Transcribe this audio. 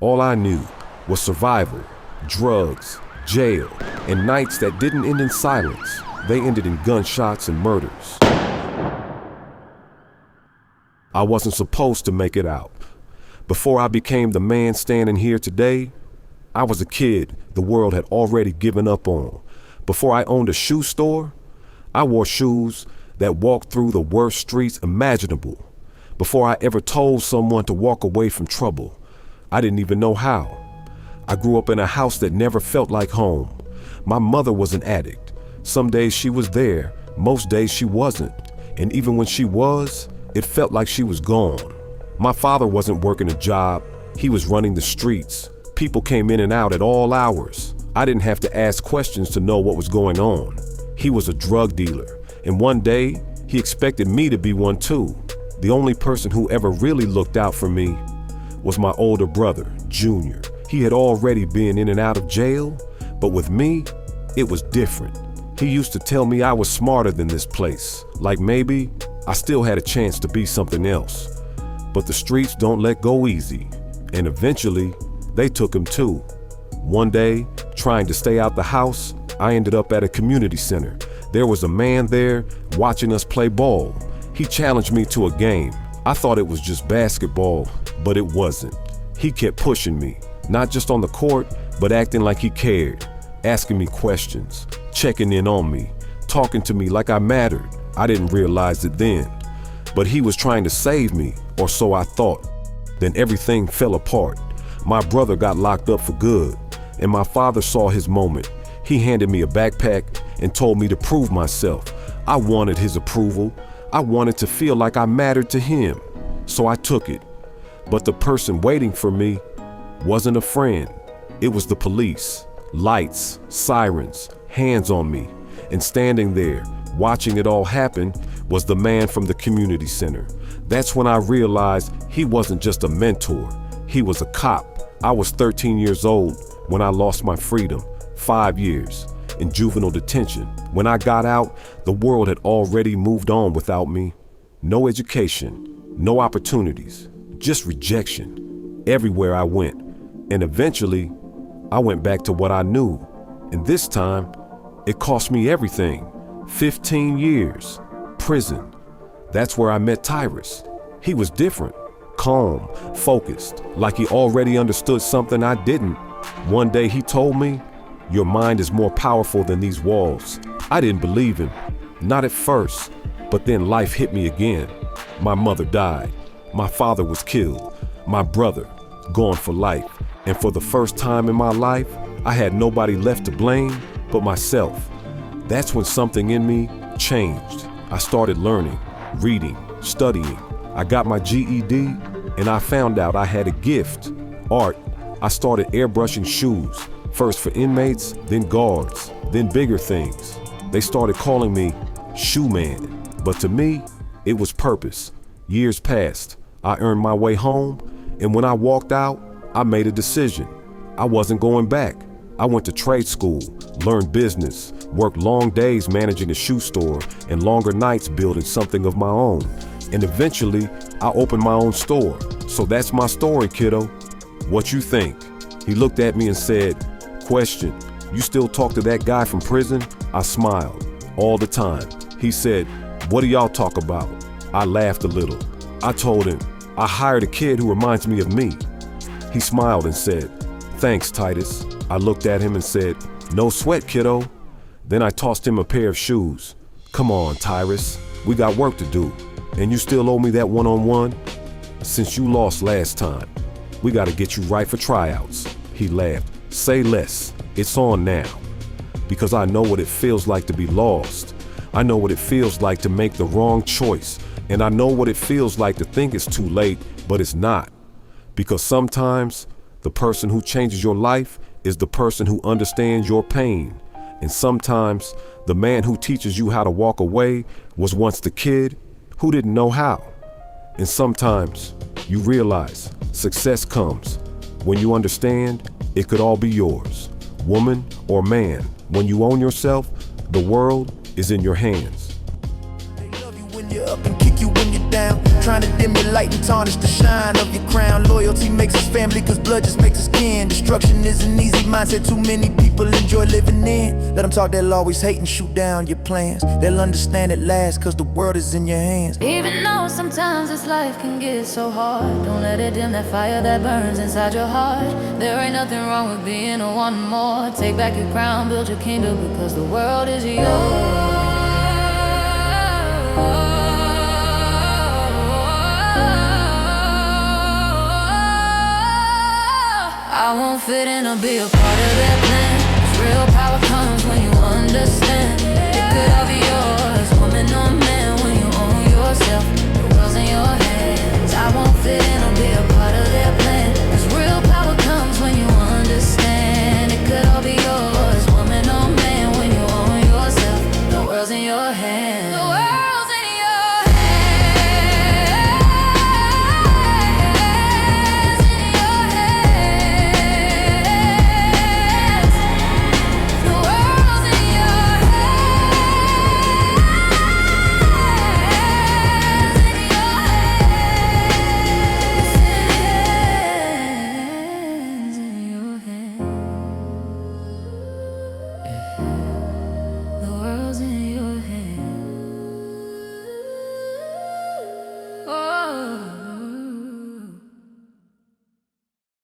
All I knew was survival, drugs, jail, and nights that didn't end in silence. They ended in gunshots and murders. I wasn't supposed to make it out. Before I became the man standing here today, I was a kid the world had already given up on. Before I owned a shoe store, I wore shoes that walked through the worst streets imaginable. Before I ever told someone to walk away from trouble, I didn't even know how. I grew up in a house that never felt like home. My mother was an addict. Some days she was there, most days she wasn't. And even when she was, it felt like she was gone. My father wasn't working a job, he was running the streets. People came in and out at all hours. I didn't have to ask questions to know what was going on. He was a drug dealer, and one day, he expected me to be one too. The only person who ever really looked out for me was my older brother, Junior. He had already been in and out of jail, but with me, it was different. He used to tell me I was smarter than this place, like maybe I still had a chance to be something else. But the streets don't let go easy, and eventually, they took him too. One day, trying to stay out the house, I ended up at a community center. There was a man there watching us play ball. He challenged me to a game. I thought it was just basketball, but it wasn't. He kept pushing me, not just on the court, but acting like he cared, asking me questions, checking in on me, talking to me like I mattered. I didn't realize it then, but he was trying to save me, or so I thought. Then everything fell apart. My brother got locked up for good, and my father saw his moment. He handed me a backpack and told me to prove myself. I wanted his approval. I wanted to feel like I mattered to him, so I took it. But the person waiting for me wasn't a friend. It was the police. Lights, sirens, hands on me, and standing there, watching it all happen, was the man from the community center. That's when I realized he wasn't just a mentor, he was a cop. I was 13 years old when I lost my freedom, 5 years in juvenile detention. When I got out, the world had already moved on without me. No education, no opportunities, just rejection everywhere I went. And eventually, I went back to what I knew. And this time, it cost me everything. 15 years, prison. That's where I met Titus. He was different, calm, focused, like he already understood something I didn't. One day he told me, "Your mind is more powerful than these walls." I didn't believe him, not at first, but then life hit me again. My mother died, my father was killed, my brother gone for life. And for the first time in my life, I had nobody left to blame but myself. That's when something in me changed. I started learning, reading, studying. I got my GED, and I found out I had a gift, art. I started airbrushing shoes, first for inmates, then guards, then bigger things. They started calling me Shoe Man, but to me, it was purpose. Years passed, I earned my way home, and when I walked out, I made a decision. I wasn't going back. I went to trade school, learned business, worked long days managing a shoe store, and longer nights building something of my own. And eventually, I opened my own store. So that's my story, kiddo. What you think? He looked at me and said, "Question, you still talk to that guy from prison?" I smiled, all the time. He said, "What do y'all talk about?" I laughed a little. I told him, "I hired a kid who reminds me of me." He smiled and said, "Thanks, Titus." I looked at him and said, "No sweat, kiddo." Then I tossed him a pair of shoes. "Come on, Titus, we got work to do. And you still owe me that one-on-one? Since you lost last time, we gotta get you right for tryouts." He laughed. "Say less, it's on now. Because I know what it feels like to be lost. I know what it feels like to make the wrong choice. And I know what it feels like to think it's too late, but it's not. Because sometimes, the person who changes your life is the person who understands your pain. And sometimes, the man who teaches you how to walk away was once the kid who didn't know how. And sometimes, you realize success comes when you understand it could all be yours. Woman or man, when you own yourself, the world is in your hands. They love you when you're up and kick you when you're down. trying to dim your light and tarnish the shine of your crown. Loyalty makes us family, cause blood just makes us kin. Destruction is an easy mindset too many people enjoy living in. Let them talk, they'll always hate and shoot down your plans. They'll understand at last, cause the world is in your hands. Even though sometimes this life can get so hard, don't let it dim that fire that burns inside your heart. There ain't nothing wrong with being a one more. Take back your crown, build your kingdom, because the world is yours. I won't fit in or be a